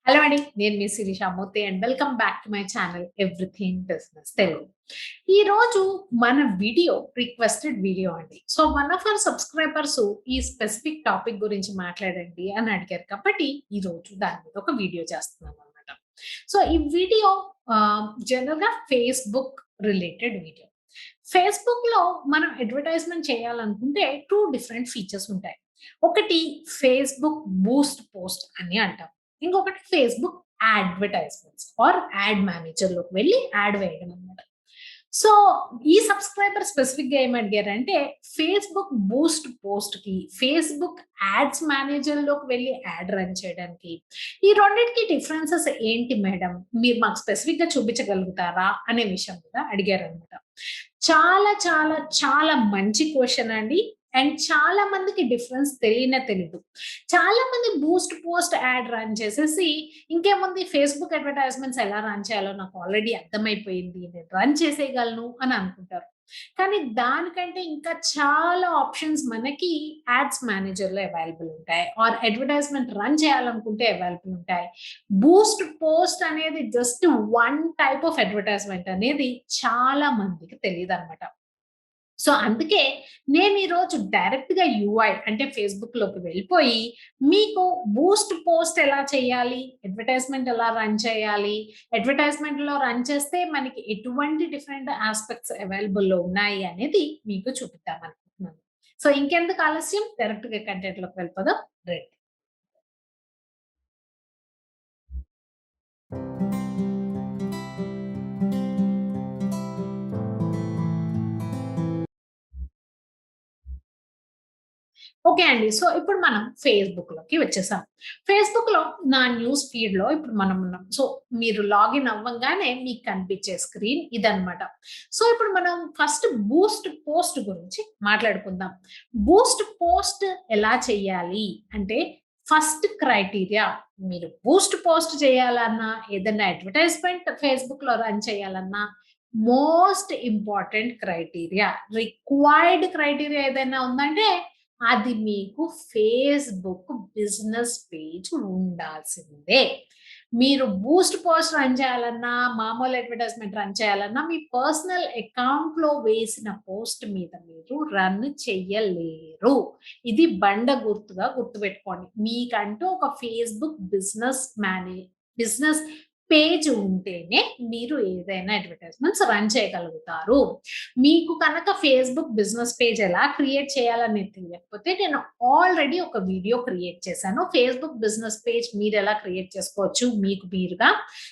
Hello అండి. నేను మీ Sirisha Murthy and welcome back to my channel everything business Telugu. ఈరోజు మన వీడియో రిక్వెస్టెడ్ వీడియో అండి. So, one of our subscribers ఈ స్పెసిఫిక్ టాపిక్ గురించి మాట్లాడండి అని అడిగారు కాబట్టి ఈరోజు దాని మీద ఒక వీడియో చేస్తున్నాననమాట. సో, ఈ వీడియో జనరల్‌గా ఫేస్‌బుక్ రిలేటెడ్ వీడియో. ఫేస్‌బుక్‌లో మనం అడ్వర్టైజ్‌మెంట్ చేయాలనుకుంటే 2 డిఫరెంట్ ఫీచర్స్ ఉంటాయి. ఒకటి ఫేస్‌బుక్ బూస్ట్ పోస్ట్ అని అంటాం. ఇంకొకటి ఫేస్‌బుక్ అడ్వర్టైజ్‌మెంట్స్ ఆర్ యాడ్ మేనేజర్‌లోకి వెళ్లి యాడ్ వేయడం అన్నమాట. సో, ఈ సబ్‌స్క్రైబర్ స్పెసిఫిక్‌గా ఏమడిగారంటే, ఫేస్‌బుక్ బూస్ట్ పోస్ట్‌కి, ఫేస్‌బుక్ యాడ్స్ మేనేజర్‌లోకి వెళ్లి యాడ్ రన్ చేయడానికి, ఈ రెండిటికి డిఫరెన్సెస్ ఏంటి మేడం? మీరు మాకు స్పెసిఫిక్‌గా చూపించగలుగుతారా? అనే విషయం మీద అడిగారన్నమాట. చాలా, చాలా, చాలా మంచి క్వెషన్ అండి. అండ్ చాలా మందికి డిఫరెన్స్ తెలియనే తెలీదు. చాలా మంది బూస్ట్ పోస్ట్ యాడ్ రన్ చేసేసి, ఇంకేముంది ఫేస్‌బుక్ అడ్వర్టైజ్‌మెంట్స్ ఎలా రన్ చేయాలో నాకు ఆల్రెడీ అర్థమైపోయింది. నేను రన్ చేసేయగలను అని అనుకుంటారు. కానీ దానికంటే ఇంకా చాలా ఆప్షన్స్ మనకి యాడ్స్ మేనేజర్‌లో అవైలబుల్ ఉంటాయి. ఆర్ అడ్వర్టైజ్‌మెంట్ రన్ చేయాలనుకుంటే అవైలబుల్ ఉంటాయి. బూస్ట్ పోస్ట్ అనేది just one type of advertisement అనేది చాలా మందికి తెలీదనమాట. సో, అందుకే నేను ఈరోజు డైరెక్ట్‌గా యూఐ అంటే ఫేస్‌బుక్‌లోకి వెళ్ళిపోయి, మీకు బూస్ట్ పోస్ట్ ఎలా చేయాలి? అడ్వర్టైజ్‌మెంట్ ఎలా రన్ చేయాలి? అడ్వర్టైజ్‌మెంట్‌లో రన్ చేస్తే మనకి ఎటువంటి డిఫరెంట్ యాస్పెక్ట్స్ అవైలబుల్‌లో ఉన్నాయి అనేది మీకు చూపిద్దామనుకుంటున్నాను. సో, ఇంకెందుకు ఆలస్యం డైరెక్ట్‌గా కంటెంట్‌లోకి వెళ్ళిపోదాం. రండి. ఓకే అండి. సో, ఇప్పుడు మనం ఫేస్‌బుక్‌లోకి వచ్చేసాం. ఫేస్‌బుక్‌లో నా న్యూస్ ఫీడ్‌లో ఇప్పుడు మనం ఉన్నాం. సో, మీరు లాగిన్ అవ్వంగానే మీకు కనిపించే స్క్రీన్ ఇదన్నమాట. సో, ఇప్పుడు మనం ఫస్ట్ బూస్ట్ పోస్ట్ గురించి మాట్లాడుకుందాం. బూస్ట్ పోస్ట్ ఎలా చేయాలి అంటే, ఫస్ట్ క్రైటీరియా మీరు బూస్ట్ పోస్ట్ చేయాలన్నా, ఏదన్నా అడ్వర్టైజ్‌మెంట్ ఫేస్‌బుక్‌లో రన్ చేయాలన్నా, most important criteria, required criteria ఏదైనా ఉందంటే అది మీకు ఫేస్‌బుక్ బిజినెస్ పేజ్ ఉండాల్సిందే. మీరు బూస్ట్ పోస్ట్ రన్ చేయాలన్నా, మామూలు అడ్వర్టైజ్‌మెంట్ రన్ చేయాలన్నా, మీ పర్సనల్ అకౌంట్‌లో వేసిన పోస్ట్ మీద మీరు రన్ చెయ్యలేరు. ఇది బండ గుర్తుగా గుర్తుపెట్టుకోండి. మీకంటూ ఒక ఫేస్‌బుక్ బిజినెస్ పేజ్ ఉంటేనే మీరు ఏదైనా అడ్వర్టైజ్‌మెంట్స్ రన్ చేయగలుగుతారు. మీకు కనుక ఫేస్‌బుక్ బిజినెస్ పేజ్ ఎలా క్రియేట్ చేయాలనేది తెలియకపోతే నేను ఆల్రెడీ ఒక వీడియో క్రియేట్ చేశాను. ఫేస్‌బుక్ బిజినెస్ పేజ్ మీరెలా క్రియేట్ చేసుకోవచ్చు మీకు మీరుగా.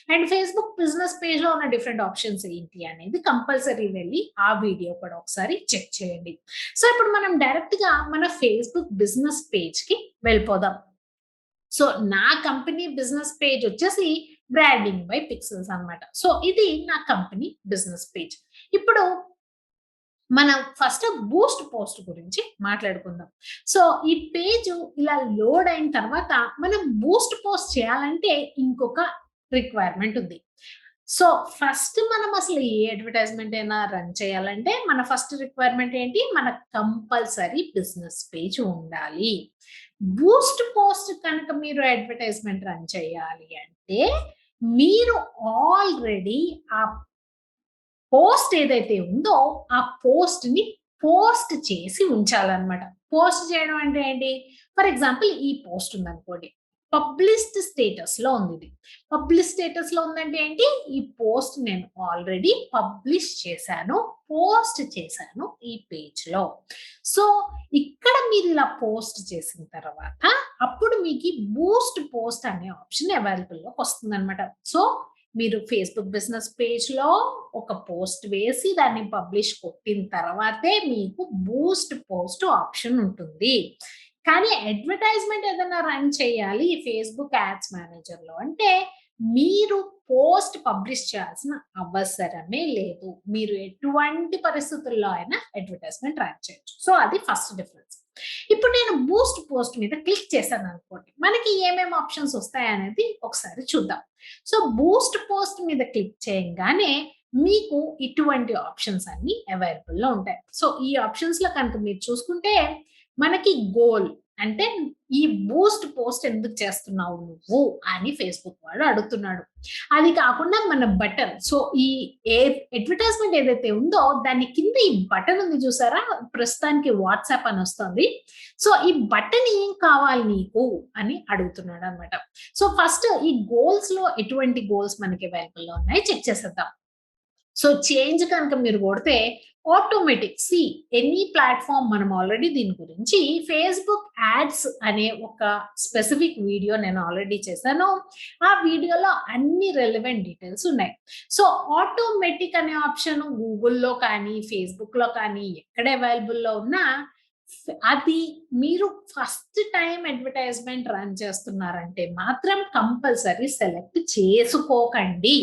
అండ్ ఫేస్‌బుక్ బిజినెస్ పేజ్‌లో ఉన్న డిఫరెంట్ ఆప్షన్స్ ఏంటి అనేది కంపల్సరీ వెళ్లి ఆ వీడియో కూడా ఒకసారి చెక్ చేయండి. సో, ఇప్పుడు మనం డైరెక్ట్‌గా మన ఫేస్‌బుక్ బిజినెస్ పేజ్‌కి వెళ్ళిపోదాం. సో, నా కంపెనీ బిజినెస్ పేజ్ వచ్చేసి బ్రాండింగ్ బై పిక్సెల్స్ అన్నమాట. సో, ఇది నా కంపెనీ బిజినెస్ పేజ్. ఇప్పుడు మనం ఫస్ట్ బూస్ట్ పోస్ట్ గురించి మాట్లాడుకుందాం. సో, ఈ పేజు ఇలా లోడ్ అయిన తర్వాత మనం బూస్ట్ పోస్ట్ చేయాలంటే ఇంకొక రిక్వైర్మెంట్ ఉంది. సో, ఫస్ట్ మనం అసలు ఏ అడ్వర్టైజ్‌మెంట్ అయినా రన్ చేయాలంటే మన ఫస్ట్ రిక్వైర్మెంట్ ఏంటి? మనకు కంపల్సరీ బిజినెస్ పేజ్ ఉండాలి. బూస్ట్ పోస్ట్ కనుక మీరు అడ్వర్టైజ్‌మెంట్ రన్ చేయాలి అంటే మీరు ఆల్రెడీ ఆ పోస్ట్ ఏదైతే ఉందో, ఆ పోస్ట్‌ని పోస్ట్ చేసి ఉంచాలన్నమాట. పోస్ట్ చేయడం అంటే ఏంటి? ఫర్ ఎగ్జాంపుల్ ఈ పోస్ట్ ఉందనుకోండి. పబ్లిష్డ్ స్టేటస్‌లో ఉందిది. పబ్లిష్ స్టేటస్‌లో ఉందంటే ఏంటి? ఈ పోస్ట్ నేను ఆల్రెడీ పబ్లిష్ చేశాను. పోస్ట్ చేశాను ఈ పేజ్‌లో. సో, ఇక్కడ మీరిలా పోస్ట్ చేసిన తర్వాత, అప్పుడు మీకి బూస్ట్ పోస్ట్ అనే ఆప్షన్ అవైలబుల్‌లోకొస్తుందన్నమాట. సో, మీరు ఫేస్‌బుక్ బిజినెస్ పేజ్‌లో ఒక పోస్ట్ వేసి దాన్ని పబ్లిష్ కొట్టిన తర్వాతే మీకు బూస్ట్ పోస్ట్ ఆప్షన్ ఉంటుంది. కానీ అడ్వర్టైజ్‌మెంట్ ఏదైనా రన్ చేయాలి ఈ ఫేస్‌బుక్ యాడ్స్ మేనేజర్‌లో అంటే మీరు పోస్ట్ పబ్లిష్ చేయాల్సిన అవసరమే లేదు. మీరు ఎటువంటి పరిస్థితుల్లో అయినా అడ్వర్టైజ్‌మెంట్ రన్ చేయొచ్చు. సో, అది ఫస్ట్ డిఫరెన్స్. ఇప్పుడు నేను బూస్ట్ పోస్ట్ మీద క్లిక్ చేశాననుకోండి. మనకి ఏమేమి ఆప్షన్స్ వస్తాయనేది ఒకసారి చూద్దాం. సో, బూస్ట్ పోస్ట్ మీద క్లిక్ చేయంగానే మీకు ఇటువంటి ఆప్షన్స్ అన్నీ అవైలబుల్‌లో ఉంటాయి. సో, ఈ ఆప్షన్స్‌లో కనుక మీరు చూసుకుంటే మనకి గోల్ అంటే ఈ బూస్ట్ పోస్ట్ ఎందుకు చేస్తున్నావు నువ్వు అని ఫేస్‌బుక్ వాడు అడుగుతున్నాడు. అది కాకుండా మన బటన్. సో, ఈ ఏ అడ్వర్టైజ్‌మెంట్ ఏదైతే ఉందో దాని కింద ఈ బటన్ ఉంది చూసారా? ప్రస్తుతానికి వాట్సాప్ అని వస్తుంది. సో, ఈ బటన్ ఏం కావాలి నీకు అని అడుగుతున్నాడన్నమాట. సో, ఫస్ట్ ఈ గోల్స్‌లో ఎటువంటి గోల్స్ మనకి అవైలబుల్‌లో ఉన్నాయి చెక్ చేసేద్దాం. సో, చేంజ్ కనుక మీరు కొడితే ఆటోమేటిక్ ఎనీ ప్లాట్‌ఫార్మ్ మనం ఆల్రెడీ దీని గురించి ఫేస్‌బుక్ యాడ్స్ అనే ఒక స్పెసిఫిక్ వీడియో నేను ఆల్రెడీ చేశాను. ఆ వీడియోలో అన్ని రెలెవెంట్ డీటెయిల్స్ ఉన్నాయి. సో, ఆటోమేటిక్ అనే ఆప్షన్ గూగుల్‌లో కానీ, ఫేస్‌బుక్‌లో కానీ ఎక్కడ అవైలబుల్‌లో ఉన్నా అది మీరు ఫస్ట్ టైమ్ అడ్వర్టైజ్‌మెంట్ రన్ చేస్తున్నారంటే మాత్రం కంపల్సరీ సెలెక్ట్ చేసుకోకండి.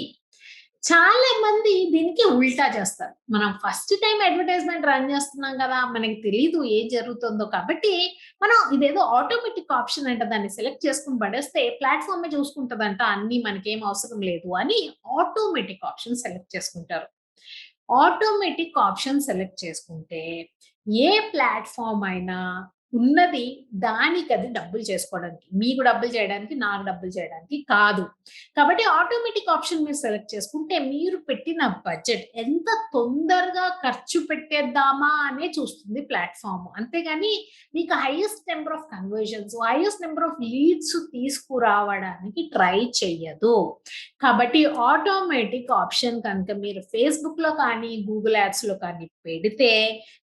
చాలా మంది దీనికి ఉల్టా చేస్తారు. మనం ఫస్ట్ టైమ్ అడ్వర్టైజ్‌మెంట్ రన్ చేస్తున్నాం గదా! మనకి తెలీదు ఏం జరుగుతుందో కాబట్టి, మనం ఇదేదో ఆటోమేటిక్ ఆప్షన్ అంట దాన్ని సెలెక్ట్ చేసుకొని పడేస్తే ప్లాట్‌ఫార్మే చూసుకుంటదంట అన్నీ మనకేం అవసరం లేదు అని ఆటోమేటిక్ ఆప్షన్ సెలెక్ట్ చేసుకుంటారు. ఆటోమేటిక్ ఆప్షన్ సెలెక్ట్ చేసుకుంటే, ఏ ప్లాట్‌ఫార్మ్ అయినా ఉన్నది దానికది డబ్బులు చేసుకోవడానికి. మీకు డబ్బులు చేయడానికి, నాకు డబ్బులు చేయడానికి కాదు. కాబట్టి ఆటోమేటిక్ ఆప్షన్ మీరు సెలెక్ట్ చేసుకుంటే, మీరు పెట్టిన బడ్జెట్ ఎంత తొందరగా ఖర్చు పెట్టేద్దామా అనే చూస్తుంది ప్లాట్‌ఫార్మ్. అంతేగాని మీకు highest number of conversions, highest number of leads తీసుకురావడానికి ట్రై చెయ్యదు. కాబట్టి ఆటోమేటిక్ ఆప్షన్ కనుక మీరు ఫేస్‌బుక్‌లో కానీ, గూగుల్ యాడ్స్‌లో కానీ పెడితే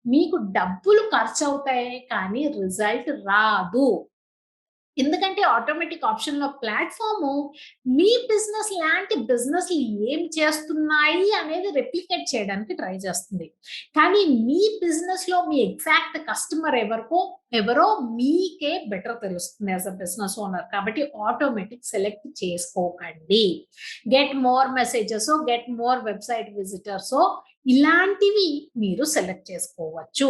మీకు డబ్బులు ఖర్చవుతాయి కానీ రిజల్ట్ రాదు. ఎందుకంటే ఆటోమేటిక్ ఆప్షన్‌లో ప్లాట్‌ఫార్ము మీ బిజినెస్ లాంటి బిజినెస్‌లు ఏం చేస్తున్నాయి అనేది రెప్లికేట్ చేయడానికి ట్రై చేస్తుంది. కానీ మీ బిజినెస్‌లో మీ ఎగ్జాక్ట్ కస్టమర్ ఎవరో మీకే బెటర్ తెలుస్తుంది యాస్ ఎ బిజినెస్ ఓనర్. కాబట్టి ఆటోమేటిక్ సెలెక్ట్ చేసుకోకండి. గెట్ మోర్ మెసేజెసో, గెట్ మోర్ వెబ్‌సైట్ విజిటర్సో ఇలాంటివి మీరు సెలెక్ట్ చేసుకోవచ్చు.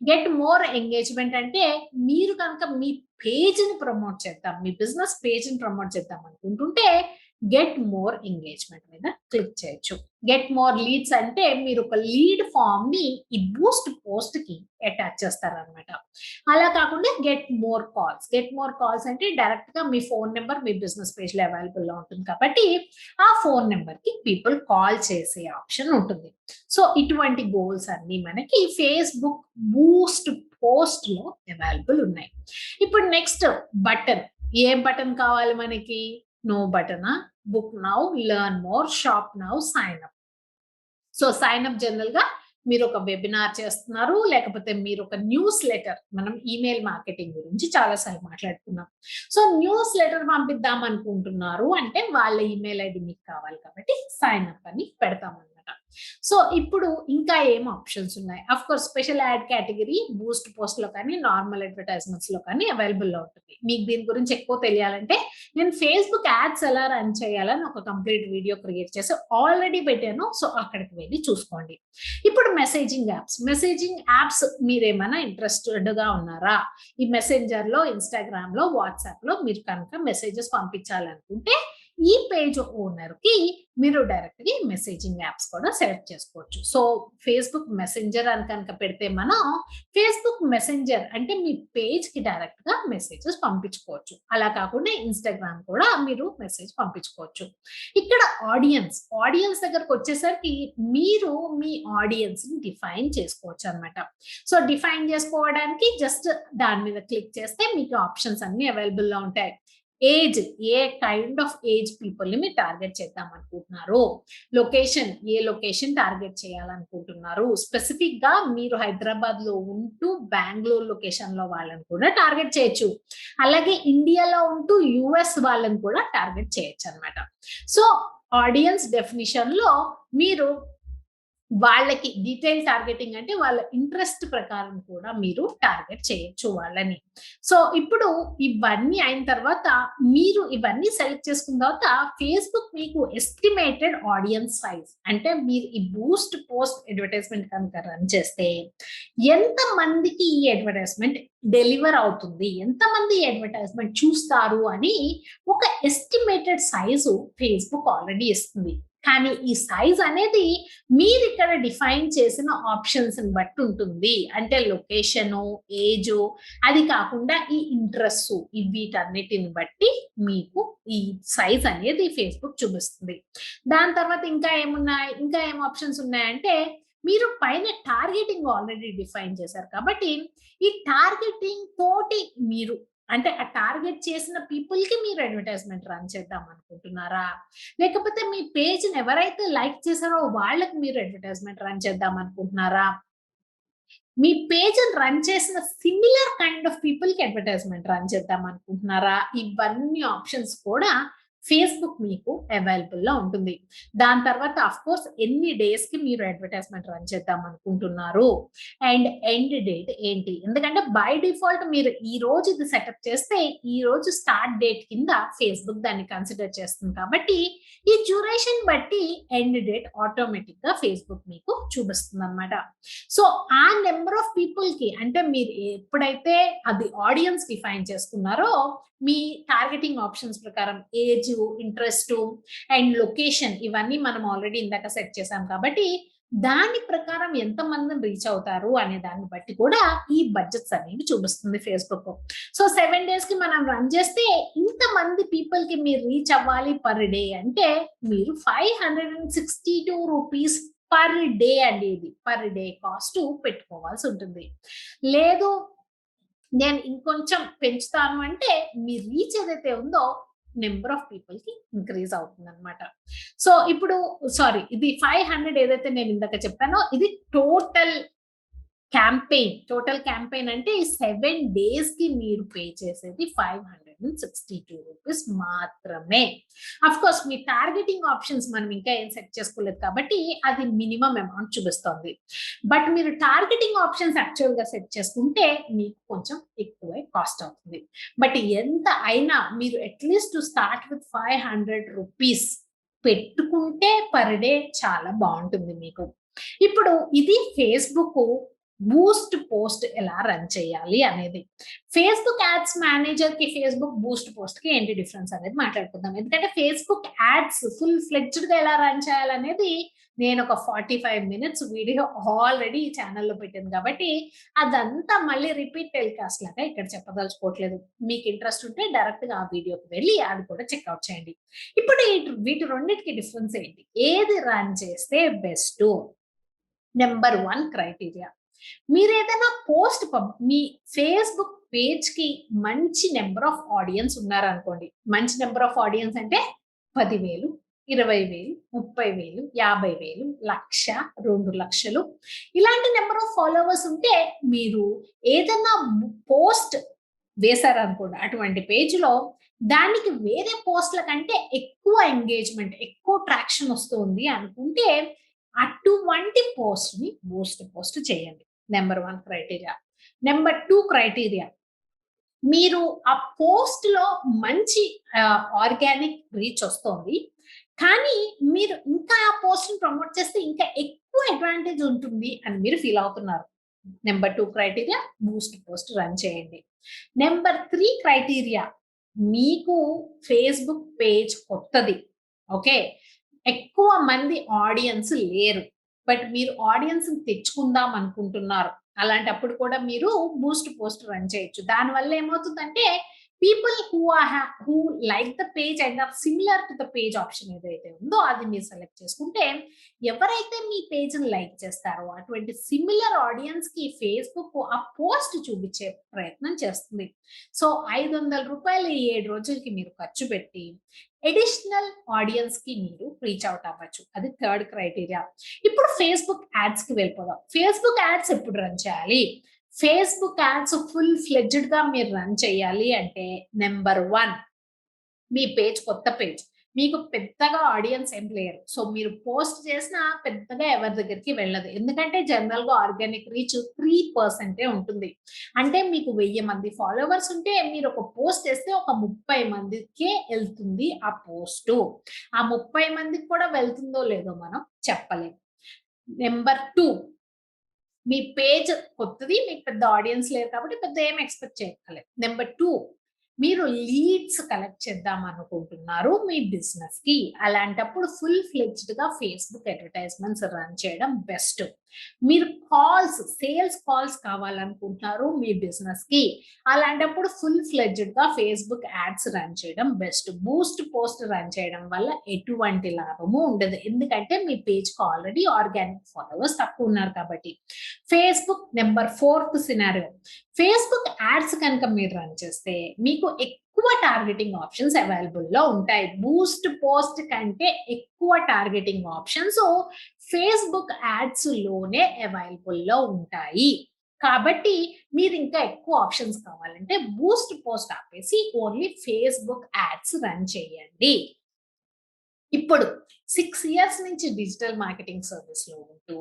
గెట్ మోర్ ఎంగేజ్‌మెంట్ అంటే మీరు కనుక మీ పేజ్‌ని ప్రమోట్ చేద్దాం. మీ బిజినెస్ పేజ్‌ని ప్రమోట్ చేద్దాం అనుకుంటుంటే గెట్ మోర్ ఎంగేజ్‌మెంట్ మీద క్లిక్ చేయొచ్చు. గెట్ మోర్ లీడ్స్ అంటే మీరు ఒక లీడ్ ఫార్మ్‌ని ఈ బూస్ట్ పోస్ట్‌కి అటాచ్ చేస్తారనమాట. అలా కాకుండా get more calls. Get more calls అంటే డైరెక్ట్‌గా మీ ఫోన్ నంబర్ మీ బిజినెస్ పేజ్‌లో అవైలబుల్‌లో ఉంటుంది కాబట్టి ఆ ఫోన్ నంబర్‌కి పీపుల్ కాల్ చేసే ఆప్షన్ ఉంటుంది. సో, ఇటువంటి గోల్స్ అన్నీ మనకి ఫేస్‌బుక్ బూస్ట్ పోస్ట్‌లో అవైలబుల్ ఉన్నాయి. ఇప్పుడు నెక్స్ట్ బటన్. ఏ బటన్ కావాలి మనకి? నో బటనా? Book now, learn more, shop now, sign up. So, sign up జనరల్‌గా మీరొక వెబినార్ చేస్తున్నారు. లేకపోతే మీరొక న్యూస్ లెటర్ మనం ఈమెయిల్ మార్కెటింగ్ గురించి చాలా సార్లు మాట్లాడుకున్నాం. సో, న్యూస్ లెటర్ పంపిద్దాం అనుకుంటున్నారు అంటే వాళ్ళ ఈమెయిల్ ఐడీ మీకు కావాలి కాబట్టి సైన్ అప్ అని పెడతామనమాట. సో, ఇప్పుడు ఇంకా ఏం ఆప్షన్స్ ఉన్నాయి? Of course special add category Boost పోస్ట్‌లో కానీ, నార్మల్ అడ్వర్టైజ్‌మెంట్స్‌లో కానీ అవైలబుల్‌లో ఉంటుంది. మీకు దీని గురించి ఎక్కువ తెలియాలంటే నేను ఫేస్‌బుక్ యాడ్స్ ఎలా రన్ చేయాలని ఒక కంప్లీట్ వీడియో క్రియేట్ చేసి ఆల్రెడీ పెట్టాను. సో, అక్కడికి వెళ్లి చూసుకోండి. ఇప్పుడు మెసేజింగ్ యాప్స్ మీరేమైనా ఇంట్రెస్టెడ్‌గా ఉన్నారా? ఈ మెసెంజర్‌లో, ఇన్‌స్టాగ్రామ్‌లో, వాట్సాప్‌లో మీరు కనుక మెసేజెస్ పంపించాలనుకుంటే ఈ పేజ్ ఓనర్‌కి మీరు డైరెక్ట్‌గా మెసేజింగ్ యాప్స్ కూడా సెలెక్ట్ చేసుకోవచ్చు. సో, ఫేస్‌బుక్ మెసెంజర్ అని కనుక పెడితే మనం ఫేస్‌బుక్ మెసెంజర్ అంటే మీ పేజ్‌కి డైరెక్ట్‌గా మెసేజెస్ పంపించుకోవచ్చు. అలా కాకుండా ఇన్‌స్టాగ్రామ్ కూడా మీరు మెసేజ్ పంపించుకోవచ్చు. ఇక్కడ ఆడియన్స్ దగ్గరకొచ్చేసరికి మీరు మీ ఆడియన్స్‌ని డిఫైన్ చేసుకోవచ్చనమాట. సో, డిఫైన్ చేసుకోవడానికి జస్ట్ దాని మీద క్లిక్ చేస్తే మీకు ఆప్షన్స్ అన్నీ అవైలబుల్‌లో ఉంటాయి. Age a kind of age పీపుల్‌ని మీరు టార్గెట్ చేద్దాం అనుకుంటున్నారు. ఏ లొకేషన్ టార్గెట్ చేయాలనుకుంటున్నారు. స్పెసిఫిక్‌గా మీరు హైదరాబాద్‌లో ఉంటూ బెంగుళూరు లొకేషన్‌లో వాళ్ళని కూడా టార్గెట్ చేయొచ్చు. అలాగే ఇండియాలో ఉంటూ యూఎస్ వాళ్ళని కూడా టార్గెట్ చేయొచ్చనమాట. సో, ఆడియన్స్ డెఫినిషన్‌లో మీరు వాళ్ళకి డీటెయిల్ టార్గెటింగ్ అంటే వాళ్ళ ఇంట్రెస్ట్ ప్రకారం కూడా మీరు టార్గెట్ చేయొచ్చు వాళ్ళని. సో, ఇప్పుడు ఇవన్నీ అయిన తర్వాత మీరు ఇవన్నీ సెలెక్ట్ చేసుకున్న తర్వాత ఫేస్‌బుక్ మీకు ఎస్టిమేటెడ్ ఆడియన్స్ సైజ్ అంటే మీరు ఈ బూస్ట్ పోస్ట్ అడ్వర్టైజ్‌మెంట్ కనుక రన్ చేస్తే ఎంతమందికి ఈ అడ్వర్టైజ్‌మెంట్ డెలివర్ అవుతుంది? ఎంతమంది ఈ అడ్వర్టైజ్‌మెంట్ చూస్తారు అని ఒక ఎస్టిమేటెడ్ సైజు ఫేస్‌బుక్ ఆల్రెడీ ఇస్తుంది. కానీ ఈ సైజ్ అనేది మీరిక్కడ డిఫైన్ చేసిన ఆప్షన్స్‌ని బట్టి ఉంటుంది. అంటే లొకేషను, ఏజు అది కాకుండా ఈ ఇంట్రెస్ట్సు వీటన్నిటిని బట్టి మీకు ఈ సైజ్ అనేది ఫేస్‌బుక్ చూపిస్తుంది. దాని తర్వాత ఇంకా ఏమున్నాయి? ఇంకా ఏం ఆప్షన్స్ ఉన్నాయంటే మీరు పైన టార్గెటింగ్ ఆల్రెడీ డిఫైన్ చేశారు కాబట్టి ఈ టార్గెటింగ్ తోటి మీరు అంటే ఆ టార్గెట్ చేసిన పీపుల్‌కి మీరు అడ్వర్టైజ్‌మెంట్ రన్ చేద్దాం అనుకుంటున్నారా? లేకపోతే మీ పేజ్‌ని ఎవరైతే లైక్ చేసారో వాళ్ళకి మీరు అడ్వర్టైజ్‌మెంట్ రన్ చేద్దాం అనుకుంటున్నారా? మీ పేజ్‌ని రన్ చేసిన సిమిలర్ కైండ్ ఆఫ్ పీపుల్‌కి అడ్వర్టైజ్‌మెంట్ రన్ చేద్దాం అనుకుంటున్నారా? ఇవన్నీ ఆప్షన్స్ కూడా ఫేస్‌బుక్ మీకు అవైలబుల్‌లో ఉంటుంది. దాని తర్వాత ఆఫ్‌కోర్స్ ఎన్ని డేస్‌కి మీరు అడ్వర్టైజ్‌మెంట్ రన్ చేద్దాం అనుకుంటున్నారు? అండ్ ఎండ్ డేట్ ఏంటి? ఎందుకంటే బై డిఫాల్ట్ మీరు ఈరోజు ఇది సెటప్ చేస్తే ఈరోజు స్టార్ట్ డేట్ కింద ఫేస్‌బుక్ దాన్ని కన్సిడర్ చేస్తుంది కాబట్టి ఈ డ్యూరేషన్ బట్టి ఎండ్ డేట్ ఆటోమేటిక్‌గా ఫేస్‌బుక్ మీకు చూపిస్తుందన్నమాట. సో, ఆ నంబర్ ఆఫ్ పీపుల్‌కి అంటే మీరు ఎప్పుడైతే అది ఆడియన్స్ డిఫైన్ చేసుకున్నారో, మీ టార్గెటింగ్ ఆప్షన్స్ ప్రకారం ఏజు, ఇంట్రెస్టు అండ్ లొకేషన్ ఇవన్నీ మనం ఆల్రెడీ ఇందాక సెట్ చేసాం కాబట్టి, దాని ప్రకారం ఎంతమందిని రీచ్ అవుతారు అనే దాన్ని బట్టి కూడా ఈ బడ్జెట్స్ అనేవి చూపిస్తుంది ఫేస్‌బుక్. సో, 7 డేస్‌కి మనం రన్ చేస్తే ఇంతమంది పీపుల్‌కి మీరు రీచ్ అవ్వాలి పర్ డే అంటే మీరు రూ. 562 పర్ డే అండి ఇది. పర్ డే కాస్ట్ పెట్టుకోవాల్సుంటుంది. లేదు నేను ఇంకొంచెం పెంచుతాను అంటే మీ రీచ్ ఏదైతే ఉందో నంబర్ ఆఫ్ పీపుల్‌కి ఇంక్రీజ్ అవుతుందన్నమాట. సో, ఇప్పుడు సారీ ఇది 500 ఏదైతే నేను ఇందాక చెప్పానో ఇది టోటల్ క్యాంపెయిన్ అంటే ఈ 7 డేస్‌కి మీరు పే చేసేది రూ. 562 మాత్రమే. ఆఫ్‌కోర్స్ మీ టార్గెటింగ్ ఆప్షన్స్ మనం ఇంకా ఏం సెట్ చేసుకోలేదు కాబట్టి అది మినిమమ్ అమౌంట్ చూపిస్తోంది. బట్ మీరు టార్గెటింగ్ ఆప్షన్స్ యాక్చువల్‌గా సెట్ చేసుకుంటే మీకు కొంచెం ఎక్కువే కాస్ట్ అవుతుంది. బట్ ఎంత అయినా మీరు అట్‌లీస్ట్ టు స్టార్ట్ విత్ రూ. 500 పెట్టుకుంటే పర్ డే చాలా బావుంటుంది మీకు. ఇప్పుడు ఇది ఫేస్‌బుక్ బూస్ట్ పోస్ట్ ఎలా రన్ చేయాలి అనేది. ఫేస్‌బుక్ యాడ్స్ మేనేజర్‌కి, ఫేస్‌బుక్ బూస్ట్ పోస్ట్‌కి ఏంటి డిఫరెన్స్ అనేది మాట్లాడుకుందాం. ఎందుకంటే ఫేస్‌బుక్ యాడ్స్ ఫుల్ ఫ్లెడ్జ్డ్‌గా ఎలా రన్ చేయాలనేది నేనొక 45 మినిట్స్ వీడియో ఆల్రెడీ ఈ ఛానెల్‌లో పెట్టాను కాబట్టి, అదంతా మళ్ళీ రిపీట్ టెలికాస్ట్ లాగా ఇక్కడ చెప్పదలుచుకోవట్లేదు. మీకు ఇంట్రెస్ట్ ఉంటే డైరెక్ట్‌గా ఆ వీడియోకి వెళ్లి అది కూడా చెక్ ఔట్ చేయండి. ఇప్పుడు వీటి రెండిటికి డిఫరెన్స్ ఏంటి? ఏది రన్ చేస్తే బెస్టు? Number 1 criteria. మీరేదైనా పోస్ట్ మీ ఫేస్‌బుక్ పేజ్‌కి మంచి నంబర్ ఆఫ్ ఆడియన్స్ ఉన్నారనుకోండి. మంచి నంబర్ ఆఫ్ ఆడియన్స్ అంటే 10,000, 20,000, 30,000, 50,000, 1,00,000, 2,00,000 ఇలాంటి నంబర్ ఆఫ్ ఫాలోవర్స్ ఉంటే మీరు ఏదన్నా పోస్ట్ వేశారనుకోండి అటువంటి పేజ్‌లో దానికి వేరే పోస్ట్‌ల కంటే ఎక్కువ ఎంగేజ్‌మెంట్, ఎక్కువ ట్రాక్షన్ వస్తుంది అనుకుంటే అటువంటి పోస్ట్‌ని బూస్ట్ పోస్ట్ చేయండి. Number 1 criteria. నంబర్ 2 క్రైటీరియా మీరు ఆ పోస్ట్‌లో మంచి ఆర్గానిక్ రీచ్ ఒస్తోంది. కానీ మీరు ఇంకా ఆ పోస్ట్‌ని ప్రమోట్ చేస్తే ఇంకా ఎక్కువ అడ్వాంటేజ్ ఉంటుంది అని మీరు ఫీల్ అవుతున్నారు. Number 2 criteria Boost post run చేయండి. నంబర్ 3 క్రైటీరియా మీకు ఫేస్‌బుక్ పేజ్ కొత్తది. ఓకే. ఎక్కువ మంది ఆడియన్స్ లేరు. బట్ మీరు ఆడియన్స్‌ని తెచ్చుకుందాం అనుకుంటున్నారు. అలాంటప్పుడు కూడా మీరు బూస్ట్ పోస్ట్ రన్ చేయొచ్చు. దానివల్ల ఏమవుతుందంటే people who like the page and are similar to the page option ఏదైతే ఉందో అది మీరు సెలెక్ట్ చేసుకుంటే ఎవరైతే మీ పేజ్‌ని లైక్ చేస్తారో అటువంటి సిమిలర్ ఆడియన్స్‌కి ఫేస్‌బుక్ ఆ పోస్ట్ చూపించే ప్రయత్నం చేస్తుంది. సో, రూ. 500 ఈ 7 రోజులకి మీరు ఖర్చు పెట్టి అడిషనల్ ఆడియన్స్‌కి మీరు రీచ్ ఔట్ అవ్వచ్చు. అది థర్డ్ క్రైటీరియా. ఇప్పుడు ఫేస్‌బుక్ యాడ్స్‌కి వెళ్ళిపోదాం. ఫేస్‌బుక్ యాడ్స్ ఎప్పుడు రన్ చేయాలి? ఫేస్‌బుక్ యాడ్స్ ఫుల్ ఫ్లెడ్జ్డ్‌గా మీరు రన్ చేయాలి అంటే నంబర్ 1 మీ పేజ్ కొత్త పేజ్. మీకు పెద్దగా ఆడియన్స్ ఏం లేరు. సో, మీరు పోస్ట్ చేసినా పెద్దగా ఎవరి దగ్గరికి వెళ్ళదు. ఎందుకంటే జనరల్‌గా ఆర్గానిక్ రీచ్ 3% ఉంటుంది. అంటే మీకు 1000 మంది ఫాలోవర్స్ ఉంటే మీరు ఒక పోస్ట్ చేస్తే ఒక 30 మందికే ఎళ్తుంది ఆ పోస్టు. ఆ 30 మందికి కూడా వెళ్తుందో లేదో మనం చెప్పలేం. నంబర్ 2 మీ పేజ్ కొత్తది. మీకు పెద్ద ఆడియన్స్ లేరు కాబట్టి పెద్ద ఏమి ఎక్స్‌పెక్ట్ చేయక్కర్లేదు. నంబర్ 2 మీరు లీడ్స్ కలెక్ట్ చేద్దాం అనుకుంటున్నారు మీ బిజినెస్‌కి. అలాంటప్పుడు ఫుల్ ఫ్లెడ్జ్డ్‌గా ఫేస్‌బుక్ అడ్వర్టైజ్‌మెంట్స్ రన్ చేయడం బెస్ట్. మీరు సేల్స్ కాల్స్ కావాలనుకుంటున్నారు మీ బిజినెస్‌కి. అలాంటప్పుడు ఫుల్ ఫ్లెడ్జ్డ్‌గా ఫేస్‌బుక్ యాడ్స్ రన్ చేయడం బెస్ట్. బూస్ట్ పోస్ట్ రన్ చేయడం వల్ల ఎటువంటి లాభము ఉండదు. ఎందుకంటే మీ పేజ్‌కి ఆల్రెడీ ఆర్గానిక్ ఫాలోవర్స్ తక్కువ ఉన్నారు కాబట్టి. ఫేస్‌బుక్ నంబర్ 4థ్ సినారియో. ఫేస్‌బుక్ యాడ్స్ కనుక మీరు రన్ చేస్తే మీకు ఎక్కువ టార్గెటింగ్ ఆప్షన్స్ అవైలబుల్‌లో ఉంటాయి. బూస్ట్ పోస్ట్ కంటే ఎక్కువ టార్గెటింగ్ ఆప్షన్స్ ఫేస్‌బుక్ యాడ్స్‌లోనే అవైలబుల్‌లో ఉంటాయి. కాబట్టి మీరింకా ఎక్కువ ఆప్షన్స్ కావాలంటే బూస్ట్ పోస్ట్ ఆపేసి ఓన్లీ ఫేస్‌బుక్ యాడ్స్ రన్ చేయండి. ఇప్పుడు 6 ఇయర్స్ నుంచి డిజిటల్ మార్కెటింగ్ సర్వీస్‌లో ఉంటూ,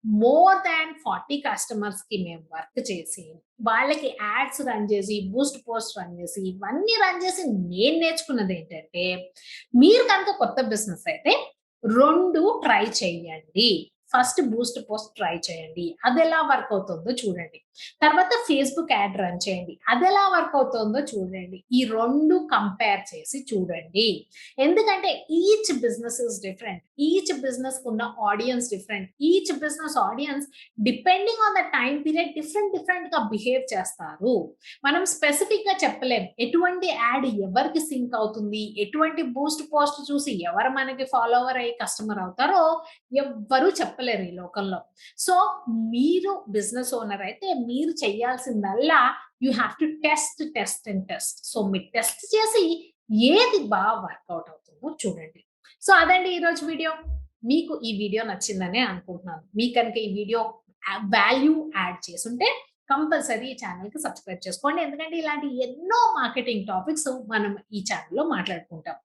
మోర్ థాన్ 40 కస్టమర్స్‌కి మేము వర్క్ చేసి, వాళ్ళకి యాడ్స్ రన్ చేసి, బూస్ట్ పోస్ట్ రన్ చేసి, ఇవన్నీ రన్ చేసి నేను నేర్చుకున్నదేంటంటే, మీరు కనుక కొత్త బిజినెస్ అయితే 2 ట్రై చేయండి. ఫస్ట్ బూస్ట్ పోస్ట్ ట్రై చేయండి. అదెలా వర్క్ అవుతుందో చూడండి. తర్వాత ఫేస్‌బుక్ యాడ్ రన్ చేయండి. అదెలా వర్క్ అవుతుందో చూడండి. ఈ 2 కంపేర్ చేసి చూడండి. ఎందుకంటే each business is different. Each business ఉన్న audience different. Each business audience depending on the time period different గా బిహేవ్ చేస్తారు. మనం స్పెసిఫిక్ గా చెప్పలేం. ఎటువంటి యాడ్ ఎవరికి సింక్ అవుతుంది, ఎటువంటి బూస్ట్ పోస్ట్ చూసి ఎవరు మనకి ఫాలోవర్ అయ్యి కస్టమర్ అవుతారో ఎవ్వరూ చెప్పలేరు ఈ లోకంలో. సో మీరు బిజినెస్ ఓనర్ అయితే మీరు చేయాల్సిందల్లా you have to test. So మీరు టెస్ట్ చేసి ఏది వర్కౌట్ అవుతుందో చూడండి. సో అదండి ఈరోజు వీడియో. మీకు ఈ వీడియో నచ్చిందనే అనుకుంటున్నాను. మీకు కనుక ఈ వీడియో వాల్యూ యాడ్ చేసుంటే కంపల్సరీ ఈ ఛానెల్‌కి సబ్స్క్రైబ్ చేసుకోండి. ఎందుకంటే ఇలాంటి ఎన్నో మార్కెటింగ్ టాపిక్స్ మనం ఈ ఛానెల్‌లో మాట్లాడుకుంటాం.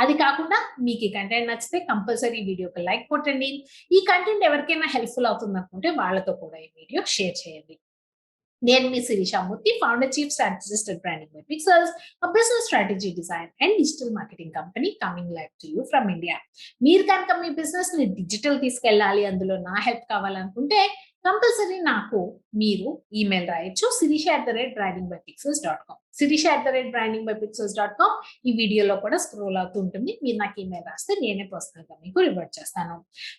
అది కాకుండా మీకు ఈ కంటెంట్ నచ్చితే కంపల్సరీ వీడియోకి లైక్ కొట్టండి. ఈ కంటెంట్ ఎవరికైనా హెల్ప్‌ఫుల్ అవుతుందనుకుంటే వాళ్ళతో కూడా ఈ వీడియో షేర్ చేయండి. నేను మీ Sirisha Murthy, founder chief strategist at Branding by Pixels, a business strategy design and digital marketing company coming live to you from India. మీరు కనుక మీ బిజినెస్ ని డిజిటల్ తీసుకెళ్ళాలి, అందులో నా హెల్ప్ కావాలనుకుంటే కంపల్సరీ నాకు మీరు ఈమెయిల్ రాయొచ్చు sirisha@brandingbykpixels.com. sirisha@brandingbykpixels.com. ఈ వీడియోలో కూడా స్క్రోల్ అవుతూ ఉంటుంది. మీరు నాకు ఈమెయిల్ రాస్తే నేనే పర్సనల్ గా మీకు రివర్ట్ చేస్తాను.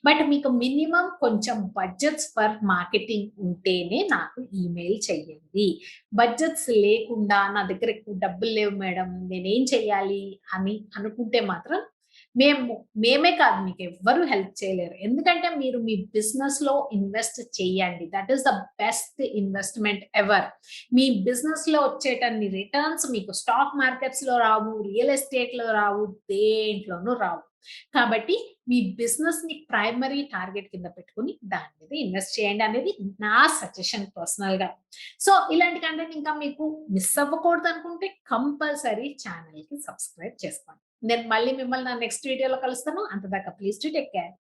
బట్ మీకు మినిమం కొంచెం బడ్జెట్స్ ఫర్ మార్కెటింగ్ ఉంటేనే నాకు ఈమెయిల్ చెయ్యండి. బడ్జెట్స్ లేకుండా నా దగ్గర ఎక్కువ డబ్బులు లేవు మేడం, నేనేం చెయ్యాలి అని అనుకుంటే మాత్రం మేమే కాదు మీకెవ్వరు హెల్ప్ చేయలేరు. ఎందుకంటే మీరు మీ బిజినెస్‌లో ఇన్వెస్ట్ చేయండి. That is the best investment ever. మీ బిజినెస్‌లో వచ్చేటన్ని రిటర్న్స్ మీకు స్టాక్ మార్కెట్స్‌లో రావు, రియల్ ఎస్టేట్‌లో రావు, దేంట్లోనూ రావు. కాబట్టి మీ బిజినెస్‌ని ప్రైమరీ టార్గెట్ కింద పెట్టుకొని దాని మీద ఇన్వెస్ట్ చేయండి అనేది నా సజెషన్ పర్సనల్‌గా. సో ఇలాంటి కంటెంట్ ఇంకా మీకు మిస్ అవ్వకూడదనుకుంటే కంపల్సరీ ఛానెల్‌కి సబ్స్క్రైబ్ చేసుకోండి. నేను మళ్ళీ మిమ్మల్ని నా నెక్స్ట్ వీడియోలో కలుస్తాను. అంతదాకా ప్లీజ్ డు టేక్ కేర్.